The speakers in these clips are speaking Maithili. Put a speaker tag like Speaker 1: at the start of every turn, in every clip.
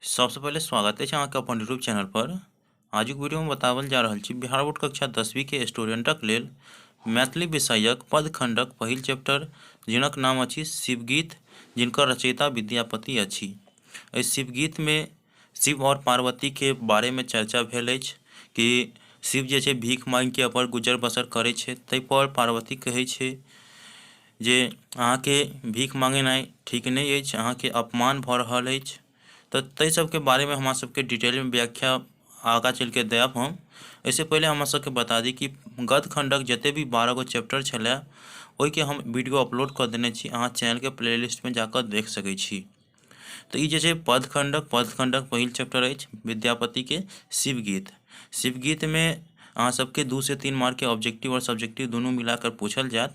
Speaker 1: सबसे पहले स्वागत है अहाँके अपन यूट्यूब चैनल पर। आजुक वीडियो में बतावल जा रहल छी बिहार बोर्ड कक्षा 10वीं के स्टूडेंटक लेल मैथिली विषयक पदखंडक पहिल चैप्टर जिनक नाम अछि शिवगीत, जिनकर रचयिता विद्यापति अछि। एहि शिवगीत में शिव और पार्वती के बारे में चर्चा भेल अछि कि शिव जे छै भीख मांगि के अपन गुजर बसर करै छै, ताहि पर पार्वती कहै छै जे अहाँके भीख मांगेनाइ ठीक नहीं अछि, अहाँके अपमान भऽ रहल अछि। तो ताहि सबके बारे में हमरा सबके डिटेल में व्याख्या आगा चल के देब हम। इससे पहले हमरा सबके बता दी कि गद्य खंडक जते भी 12 गो चैप्टर छलै ओहि के हम वीडियो अपलोड कर देने छी, अहाँ चैनल के प्लेलिस्ट में जाकर देख सकै छी। तो ये जे छै पदखंडक पहिल चैप्टर अछि विद्यापति के शिवगीत। शिवगीत में अहाँ सबके 2 से 3 मार्क के ऑब्जेक्टिव और सब्जेक्टिव दोनों मिलाकर पूछल जात,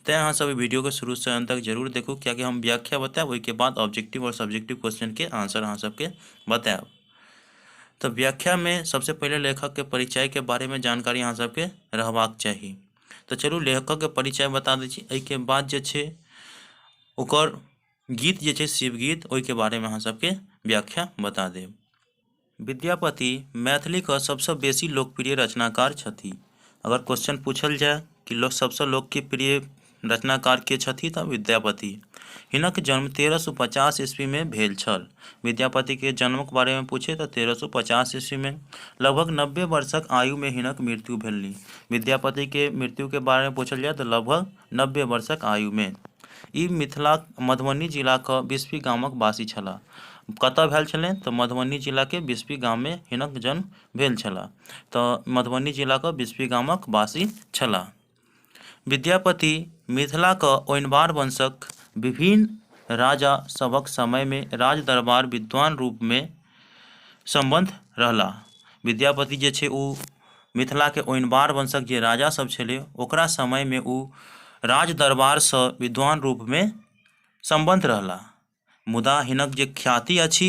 Speaker 1: तैं अहाँ सब वीडियो के शुरू से अंत तक जरूर देखू, क्या कि हम व्याख्या बताएब ओहि के बाद ऑब्जेक्टिव और सब्जेक्टिव क्वेश्चन के आंसर अहाँ सबके बताएब। तो व्याख्या में सबसे पहले लेखक के परिचय के बारे में जानकारी अहाँ सबके रहबाक चाहिए। तो चलू लेखक के परिचय बता दै छी, एहि के बाद जे छै ओकर गीत जे छै शिवगीत, ओहि के बारे में अहाँ सबके व्याख्या बता देब। विद्यापति मैथिली का सबसे बेसी लोकप्रिय रचनाकार छथि। अगर क्वेश्चन पूछल जाए कि सबसे लोकप्रिय रचनाकार के छथि तऽ विद्यापति। हिनक जन्म 1350 ईस्वी में भेल छल। विद्यापति के जन्मक बारे में पूछे तो 1350 ईस्वी में। लगभग 90 वर्षक आयु में हिनक मृत्यु भेलनि। विद्यापति के मृत्यु के बारे में पूछल जाए तो लगभग 90 वर्षक आयु में। ई मिथिला मधुबनी जिला का बिस्फी गामक वासी छला। कतऽ भेल छलै तऽ मधुबनी जिला के बिस्फी गाम में हिनक जन्म भेल छला। तऽ मधुबनी जिला का बिस्फी गामक वासी छला। विद्यापति मिथिला का ओनबार वंशक विभिन्न राजा सभक समय में राज दरबार विद्वान रूप में संबंध रहला। विद्यापति जे छै उ मिथिला के ओनबार वंशक जे राजा सब छलै ओकरा समय में उ राज दरबार से विद्वान रूप में संबंध रहला। मुदा हिनक जे ख्याति अछि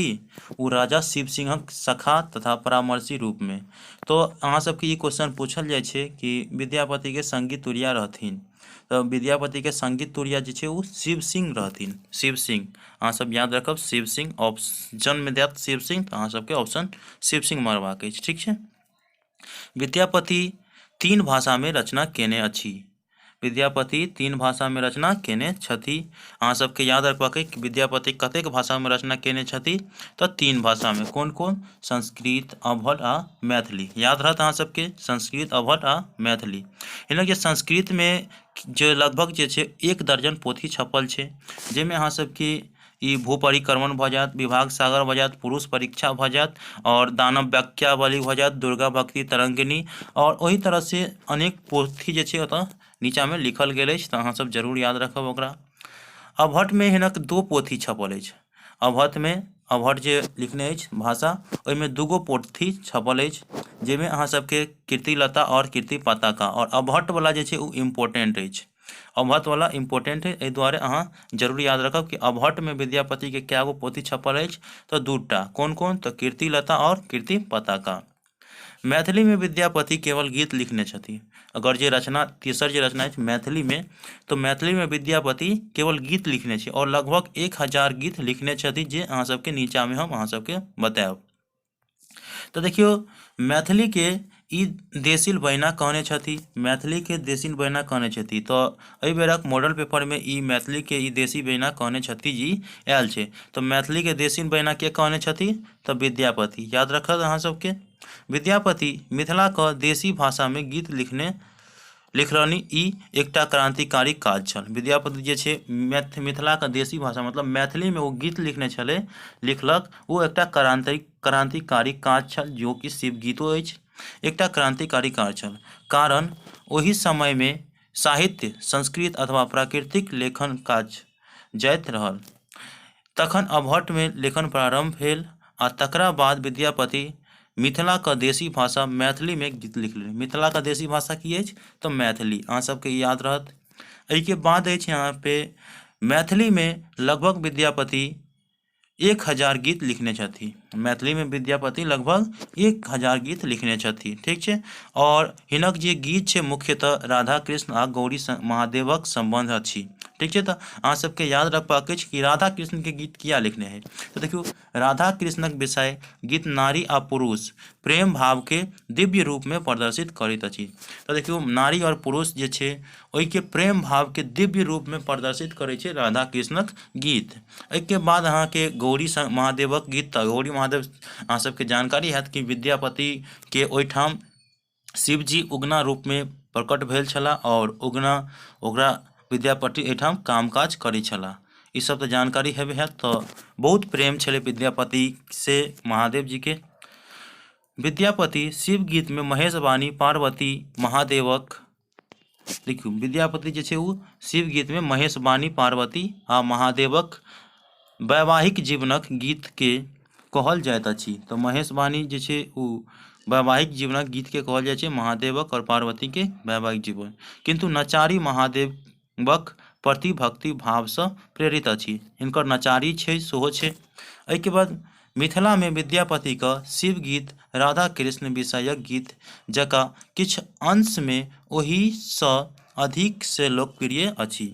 Speaker 1: उ राजा शिव सिंहक सखा तथा परामर्शी रूप में। तो अहाँ सबके ये क्वेश्चन पूछल जाए छै कि विद्यापति के संगीत तुरिया रहथिन, तो विद्यापति के संगीत तुरिया जे छै उ शिव सिंह रहथिन। शिव सिंह अहाँ सब याद रखब, शिव सिंह ऑप्शन में देत शिव सिंह, तो अहाँ सबके ऑप्शन शिव सिंह मारबाक अछि, ठीक छै। विद्यापति 3 भाषा में रचना केने अछि। विद्यापति 3 भाषा में रचना केने छथि। अहाँ सबके याद रखबाक कि विद्यापति कतेक भाषा में रचना केने छथि तो 3 भाषा में। कौन कौन? संस्कृत, अवध आ मैथिली। याद रहत अहाँ सबके संस्कृत, अवध आ मैथिली। हिनक जे संस्कृत में जो लगभग जे छै 1 दर्जन पोथी छपल छै, जाहिमे अहाँ सबके ई भू परिक्रमण भऽ जायत, विभाग सागर भऽ जायत, पुरुष परीक्षा भऽ जायत और दानव व्याख्यावली भऽ जायत, दुर्गा भक्ति तरंगिनी और ओही तरह से अनेक पोथी जे छै ओतऽ नीचा में लिखल गेल अछि, तऽ अहाँ सब जरूर याद रखब ओकरा। अवध में हिनक 2 पोथी छपल अछि। अवध में अवध जे लिखने अछि भाषा, ओहिमे 2 गो पोथी छपल अछि, जाहिमे अहाँ सबके कीर्तिलता और कीर्ति पताका। और अवध वाला जे छै उ इम्पोर्टेंट अछि, अवध वाला इम्पोर्टेंट है, एहि दुआरे अहाँ जरूर याद रखब कि अवध में विद्यापति के क्या गो पोथी छपल अछि तो 2टा। कौन कौन? तो कीर्तिलता और कीर्ति पताका। मैथिली में विद्यापति केवल गीत लिखने छथि। अगर जे रचना तेसर जे रचना अछि मैथिली में, तो मैथिली में विद्यापति केवल गीत लिखने छी और लगभग 1000 गीत लिखने छथि, जे अहाँ सबके नीचा में हम अहाँ सबके बताएब। तो देखियो मैथिली के ई देशील बहिना कहने छथि, मैथिली के देशील बहिना कहने छथि। तो एहि बेरक मॉडल पेपर में ई मैथिली के ई देशी बहिना कहने छथि जी आयल छै। तो मैथिली के देशील बहिना के कहने छथि तो विद्यापति। याद रखब अहाँ सबके। विद्यापति मिथिला का देशी भाषा में गीत लिखलनि, ई एकटा क्रांतिकारी काज छल। विद्यापति जे छै मिथिला का देशी भाषा मतलब मैथिली में वो गीत लिखने छले, लिखलक, वो एकटा क्रांतिकारी काज छल, जो कि शिवगीतो अछि। एकटा क्रांतिकारी काज छल, कारण ओहि समय में साहित्य, संस्कृत अथवा प्राकृतिक लेखन काज जाइत रहल। तखन अवहट में लेखन प्रारंभ भेल आ तकरा बाद विद्यापति मिथिला का देशी भाषा मैथिली में गीत लिखले। मिथिला का देशी भाषा की अछि तो मैथिली, अहाँ सबके याद रहत। एहि के बाद अछि यहाँ पे मैथिली में लगभग विद्यापति 1000 गीत लिखने छथि। मैथिली में विद्यापति लगभग 1000 गीत लिखने छथि, ठीक छै। और हिनक जे गीत छै मुख्यतः राधा कृष्ण आ गौरी महादेवक संबंध अछि। ठीक है। तो अहाँ सबके याद रखबाक अछि कि राधा कृष्ण के गीत किया लिखने है। तो देखियो राधा कृष्णक विषय गीत नारी आ पुरुष प्रेम भाव के दिव्य रूप में प्रदर्शित करैत अछि। तो देखियो नारी और पुरुष जे छै ओहि के प्रेम भाव के दिव्य रूप में प्रदर्शित करै छै राधा कृष्णक गीत। एहिके बाद अहाँ के गौरी महादेवक गीत। तऽ गौरी महादेव अहाँ सबके जानकारी हैत कि विद्यापति के ओहिठाम शिवजी उगना रूप में प्रकट भेल छलाह और उगना ओकरा विद्यापति एहिठाम कामकाज करै छलाह। ई सब तो जानकारी हेबे हैत। तो बहुत प्रेम छलै विद्यापति से महादेव जी के। विद्यापति शिव गीत में महेश वाणी पार्वती महादेवक देखियो विद्यापति जे छै उ शिव गीत में महेश वाणी पार्वती आ महादेवक वैवाहिक जीवनक गीत के कहल जाइत अछि। तो महेश वाणी जे छै उ वैवाहिक जीवनक गीत के कहल जाय छै महादेवक और पार्वती के वैवाहिक जीवन। किंतु नचारी महादेवक प्रति भक्ति भाव से प्रेरित अछि। हिनकर नचारी छै सेहो छै। एहिके बाद मिथिला में विद्यापति का शिव गीत राधा कृष्ण विषयक गीत जकाँ किछु अंश में ओहि सँ अधिक से लोकप्रिय अछि।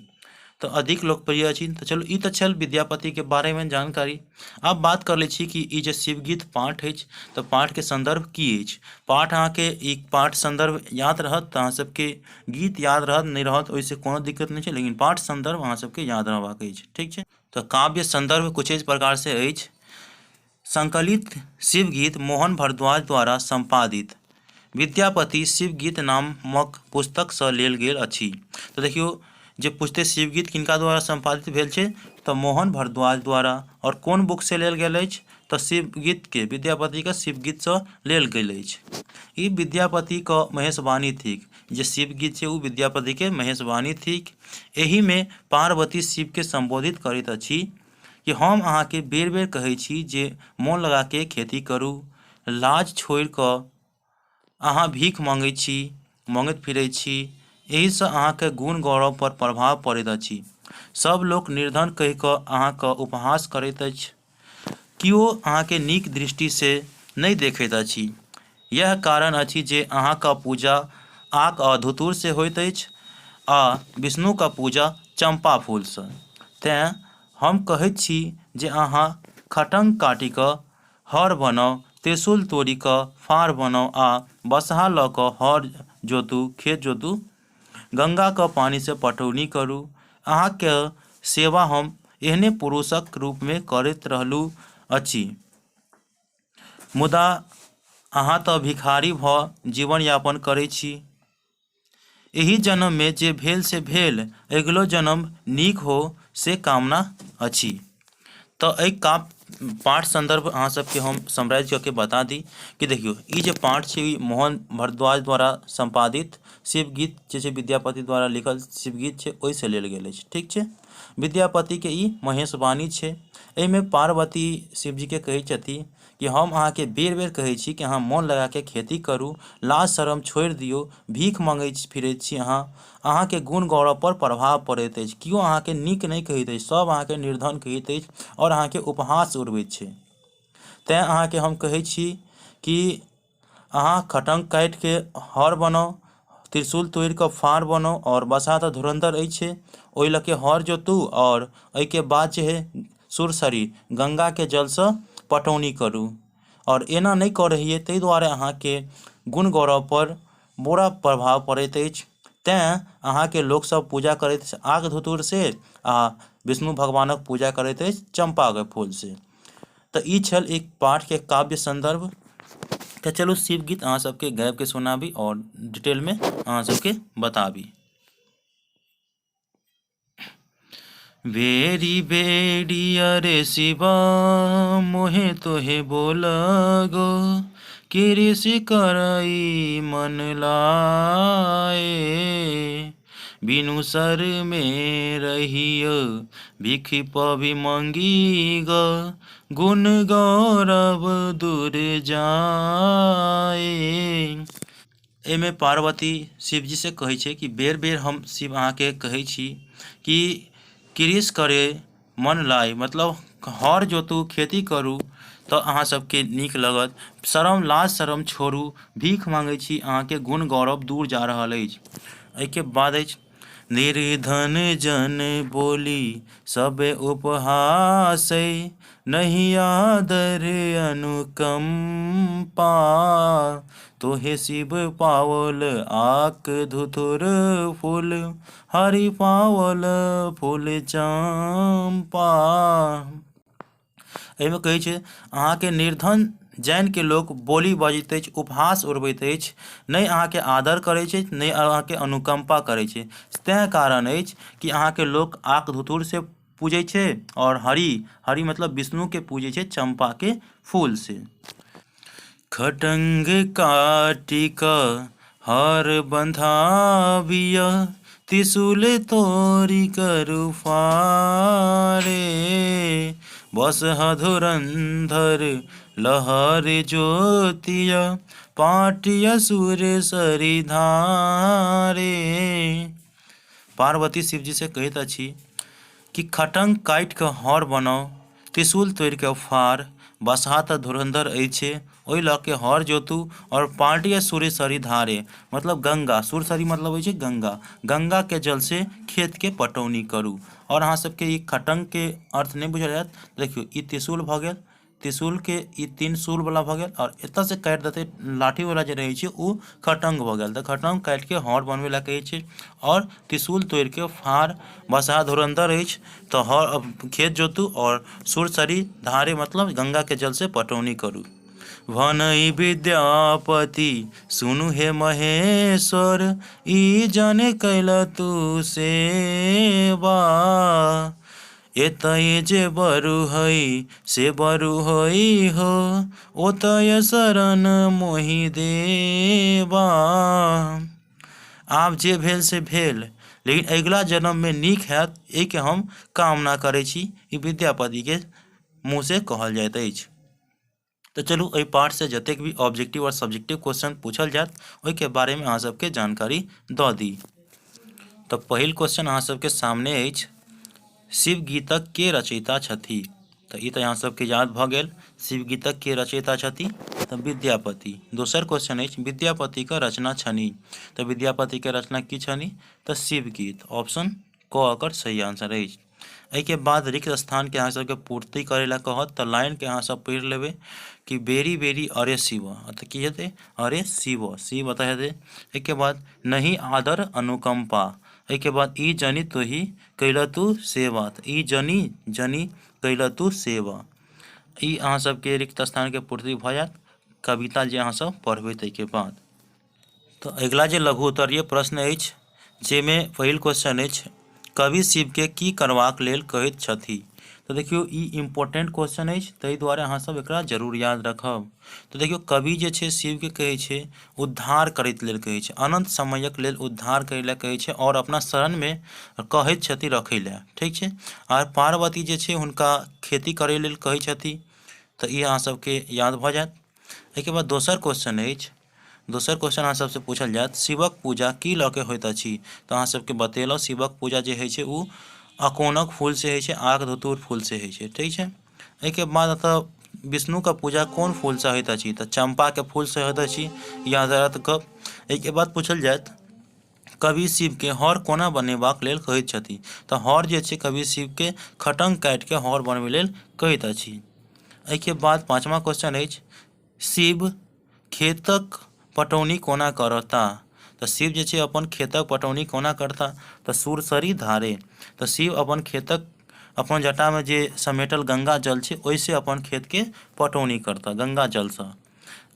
Speaker 1: तो अधिक लोकप्रिय अछि। तो चलो ई तो छल विद्यापति के बारे में जानकारी। अब बात कर लै छी कि ई जे शिवगीत पाठ अछि तो पाठ के संदर्भ की अछि। पाठ अहाँ के ई पाठ संदर्भ याद रहत तो अहाँ सबके गीत याद रहत, नहीं रहत ओहिसे कोनो दिक्कत नहीं है, लेकिन पाठ संदर्भ अहाँ सबके याद रहबाक अछि। ठीक है। तो काव्य संदर्भ कुछ इस प्रकार से अछि। संकलित शिवगीत मोहन भारद्वाज द्वारा संपादित विद्यापति शिवगीत नामक पुस्तक से लेल गेल अछि। तो देखियो जे पूछते शिवगीत किनका द्वारा संपादित भेल छै तो मोहन भारद्वाज द्वारा। और कौन बुक से लेल गेल अछि तो शिवगीत के विद्यापति के शिवगीत से लेल गेल अछि। ई विद्यापति का महेशवाणी थिक। जे शिवगीत छै उ विद्यापति के महेशवाणी थिक। एही में पार्वती शिव के संबोधित करैत अछि कि हम अहाँ के बेर बेर कहै छी जे मोन लगा के खेती करू, लाज छोड़ि कऽ अहाँ भीख मांगै छी, मांगैत फिरै छी, एही से अहाँ के गुण गौरव पर प्रभाव पड़ैत अछि। सब लोक निर्धन कहि कऽ अहाँ के उपहास करैत अछि, किओ अहाँ के नीक दृष्टि से नहीं देखैत अछि। यह कारण अछि जे अहाँ का पूजा आक आ धतूर से होइत अछि आ विष्णु का पूजा चंपा फूल से। तें हम कहैत छी जे अहाँ खटंग काटि कऽ हर बनाउ, त्रिशूल तोड़ि कऽ फार बनाउ आ बसहा लऽ कऽ हर जोतू, खेत जोतू, गंगा के पानी से पटौनी करू। अहाँ के सेवा हम एहने पुरुषक रूप में करैत रहलू अछि, मुदा अहाँ तऽ भिखारी भऽ जीवन यापन करै छी। एही जन्म में जे भेल से भेल, अगिलो जन्म नीक हो से कामना अछि। तो एहि पाठ संदर्भ अहाँ सबके हम समराइज करके बता दी कि देखियो ई जे पाठ छै मोहन भारद्वाज द्वारा संपादित शिवगीत जे छै विद्यापति द्वारा लिखल शिवगीत छै ओहि से लेल गेल अछि। ठीक छै। विद्यापति के ई महेशवाणी छै। एहिमे पार्वती शिवजी के कहै छथिन कि हम अहाँ के बेर बेर कहै छी कि अहाँ मोन लगा के खेती करू, लाज शरम छोड़ि दियौ, भीख मांगै फिरैत छी अहाँ के गुण गौरव पर प्रभाव पड़ैत अछि, किओ अहाँ के नीक नहीं कहैत अछि, सब अहाँ के निर्धन कहैत अछि और अहाँ के उपहास उड़बैत छै। तें अहाँ के हम कहै छी कि अहाँ खटंग काटि के हर बनाउ, त्रिशूल तोड़ि कऽ फार बनाउ और बसा तऽ धुरंधर अछि ओहि लऽ के हर जोतू और एहिके बाद जे है सुरसरी गंगा के जल से पटौनी करू। और एना नहीं कऽ रहिए ताहि दुआरे अहाँ के गुण गौरव पर बुरा प्रभाव पड़ैत अछि। तें अहाँ के लोक सब पूजा करैत अछि आक धतूर से आ विष्णु भगवानक पूजा करैत अछि चंपा के फूल से। तो ई छल एक पाठ के काव्य संदर्भ। तो चलो शिवगीत अहाँ सबके गाबि के सुनाबी और डिटेल में अहाँ सबके बताबी। बेरी बेरी अरे शिवा मोहे तोहे बोला गो, कृषि करई मन लाए, बिनु सर में रहियो भिख पवी मंगी ग, गुण गौरव दूर जाए। एमे पार्वती शिवजी से कहै छै कि बेर बेर हम शिव अहाँ के कहै छी कि कृषि करे मन लाए, मतलब हर जोतू खेती करू तो अहाँ सबके नीक लगत, शरम लाज शरम छोड़ू, भीख मांगै छी अहाँ के गुण गौरव दूर जा रहल अछि। एहिके बाद अछि निर्धन जन बोली सब उपहासै, नहीं आदर अनुकंपा। तोहे शिव पावल आक धुतुर फूल, हरि पावल फूल चंपा। एहिमे कहै छै अहाँके निर्धन जैनके लोक बोली बजैत अछि, उपहास उड़बैत अछि, नहि अहाँके आदर करैत छै, नहि अहाँके अनुकंपा करैत छै। तेँ कारण अछि कि अहाँके लोक आक धुतुर से पूजै छै और हरि मतलब विष्णुके पूजै छै चंपाके फूल से। खटंग काटिक हर बंधाबिय, त्रिशूल तोरी करु फारे। बसह धुरंधर लहर ज्योतिय, पाटिय सूर सरिधारे। पार्वती शिव जी से कहैत अछि कि खटंग काटि कऽ हर बनाउ, त्रिशूल तोड़ि कऽ फाड़, बसहा तऽ धुरंधर अछि, ओहि लऽ के हर जोतू, और पाटिय सूर्य धारे मतलब गंगा, सूर्य मतलब होइ छै गंगा, गंगा के जल से खेत के पटौनी करू। और अहाँ सबके ई खटंग के अर्थ नहीं बुझल जायत, देखियो ई त्रिशूल भऽ गेल, त्रिशूल के ई 3 शूल वाला भऽ गेल, और एतऽ से काटि देतै लाठी वाला जे रहै छै उ खटंग भऽ गेल। तऽ खटंग काटि के हर बनबै लए कहै छै, और त्रिशूल तोड़ि के फाड़, बसहा धुरंधर अछि तऽ हर खेत जोतू, और सूर्य धारे मतलब गंगा के जल से पटौनी करू। भनई विद्यापति सुनु हे महेश्वर, ई जन कैल तू सेवा। एतय जे बरु हई से बरु हई हो, ओतय शरण मोहि देवा। आब जे भेल से भेल, लेकिन अगिला जन्म में नीक हैत एहिके हम कामना करै छी। ई विद्यापति के मुँह से कहल जाइत अछि। तो चलू एहि पाठ से जतेक भी ऑब्जेक्टिव और सब्जेक्टिव क्वेश्चन पूछल जायत ओहिके बारे में अहाँ सबके जानकारी दऽ दी। तो पहिल क्वेश्चन अहाँ सबके सामने अछि, शिव गीतक के रचयिता छथि? तो ई तऽ अहाँ सबके याद भऽ गेल, शिव गीतक के रचयिता छथि तऽ विद्यापति। दोसर क्वेश्चन अछि, विद्यापति के रचना छनि? तो विद्यापति के रचना की छनि? तो शिव गीत, ऑप्शन क एकर सही आंसर अछि। एहिके बाद रिक्त स्थान के अहाँ सबके पूर्ति करे ला कहत, तो लाइन के अहाँ सब पढ़ि लेबै कि बेरी बेरी अरे शिव, तऽ की हेतै? अरे शिव, शिव अतः हेतै। एहिके बाद नहीं आदर अनुकंपा, एहिके बाद ई जनि तोहि कैल तू सेवा, ई जनि जनि कैल तू सेवा। ई अहाँ सबके रिक्त स्थान के पूर्ति भऽ जायत कविता जे अहाँ सब पढ़बै ताहिके बाद। तो अगिला जे लघु उत्तरीय प्रश्न अछि, जाहिमे पहिल क्वेश्चन अछि, कवि शिव के की करबाक लेल कहैत छथि? तो देखियो ई इम्पोर्टेंट क्वेश्चन अछि, ताहि दुआरे अहाँ सब एकरा जरूर याद रखब। तो देखियो कवि जे छै शिव के कहै छै उद्धार करैत लेल कहै छै, अनंत समयक लेल उद्धार करै लए कहै छै, और अपना शरण में कहैत छथि रखै लए, ठीक छै। और पार्वती जे छै हुनका खेती करै लेल कहै छथि, तो ई अहाँ सबके याद भऽ जायत। एहिके बाद दोसर क्वेश्चन अछि, दोसर क्वेश्चन अहाँ सबसे पूछल जायत, शिवक पूजा की लऽ के होइत अछि? तो अहाँ सबके बतेलहुँ शिवक पूजा जे होइ छै उ अकोनक फूल से होइ छै, आक धतूर फूल से होइ छै, ठीक छै। एहिके बाद एतऽ विष्णु का पूजा कोन फूल से होइत अछि? तऽ चंपा के फूल से होइत अछि, याद रखब। एहिके बाद पूछल जायत, कवि शिव के हर कोना बनेबाक लेल कहैत छथि? तऽ हर जे छै कवि शिव के खटंग काटि के हर बनबै लेल कहैत अछि। एहिके बाद पाँचवा क्वेश्चन अछि, शिव खेतक पटौनी कोना करता? तऽ शिव जे छै अपन खेतक पटौनी कोना करता? तऽ सूरसरी धारे, तऽ शिव अपन खेतक अपन जटा में जे समेटल गंगा जल छै ओहिसे अपन खेत के पटौनी करता गंगा जल से।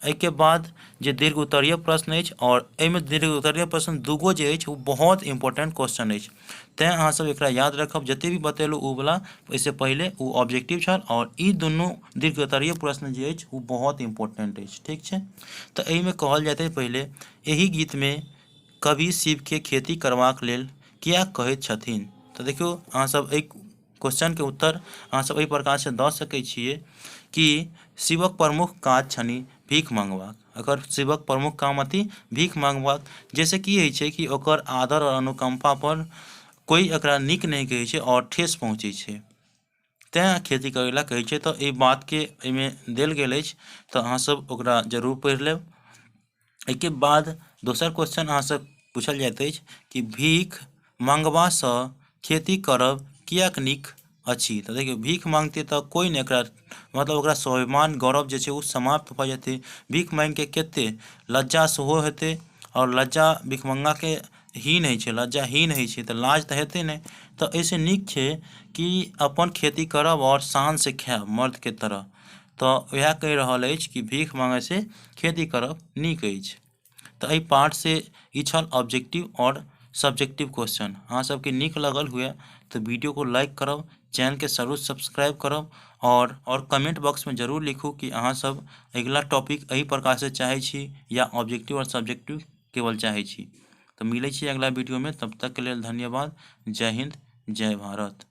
Speaker 1: एहिके बाद जे दीर्घ उत्तरीय प्रश्न अछि, और एहिमे दीर्घ उत्तरीय प्रश्न दूगो जे अछि वो बहुत इंपॉर्टेंट क्वेश्चन अछि, तेँ अहाँ सब एकरा याद रखब। जते भी बतेलहुँ उ वाला ओहिसे पहले वो ऑब्जेक्टिव छल, और ई दुनू दीर्घ उत्तरीय प्रश्न जे अछि वो बहुत इंपॉर्टेंट अछि, ठीक छै। तऽ एहिमे कहल जाइत अछि पहिले, एहि गीत में कवि शिव के खेती करबाक लेल किया कहैत छथिन? तऽ देखियौ अहाँ सब एहि क्वेश्चन के उत्तर अहाँ सब एहि प्रकार से दऽ सकै छियै कि शिवक प्रमुख काज छनि भीख मंगबाक। अगर शिवक प्रमुख काम अथी भीख मंगबाक, जैसे की होइ छै कि ओकर आदर और अनुकंपा पर कोई एकरा नीक नहीं कहै छै और ठेस पहुँचै छै, तेँ खेती करै लए कहै छै। तऽ एहि बात के एहिमे देल गेल अछि, तऽ अहाँ सब ओकरा जरूर पढ़ि लेब। एहिके बाद दोसर क्वेश्चन अहाँ सब पूछल जाइत अछि कि भीख मंगबासँ खेती करब किएक नीक अछि। तऽ देखियौ भीख मांगतै तऽ कोई नहि एकरा मतलब ओकरा स्वाभिमान गौरव जे छै ओ समाप्त भऽ जेतै। भीख मांगिके कते लज्जा सेहो हेतै और लज्जा भिखमंगाके हीन होइ छै, लज्जाहीन होइ छै तऽ लाज तऽ हेतै नहि। तऽ एहिसँ नीक छै कि अपन खेती करब और शानसँ खायब मर्दके तरह। तऽ वएह कहि रहल अछि कि भीख मांगयसँ खेती करब नीक अछि। तऽ एहि पार्टसँ ई छल ऑब्जेक्टिव और सब्जेक्टिव क्वेश्चन। अहाँ सबके नीक लगल हुए तऽ वीडियो को लाइक करब, चैनल के जरूर सब्सक्राइब करब और कमेंट बॉक्स में जरूर लिखू कि अहाँ सब अगिला टॉपिक एहि प्रकार से चाहै छी या ऑब्जेक्टिव और सब्जेक्टिव केवल चाहै छी। तऽ मिलै छी अगला वीडियो में, तब तक के लेल धन्यवाद। जय हिंद, जय भारत।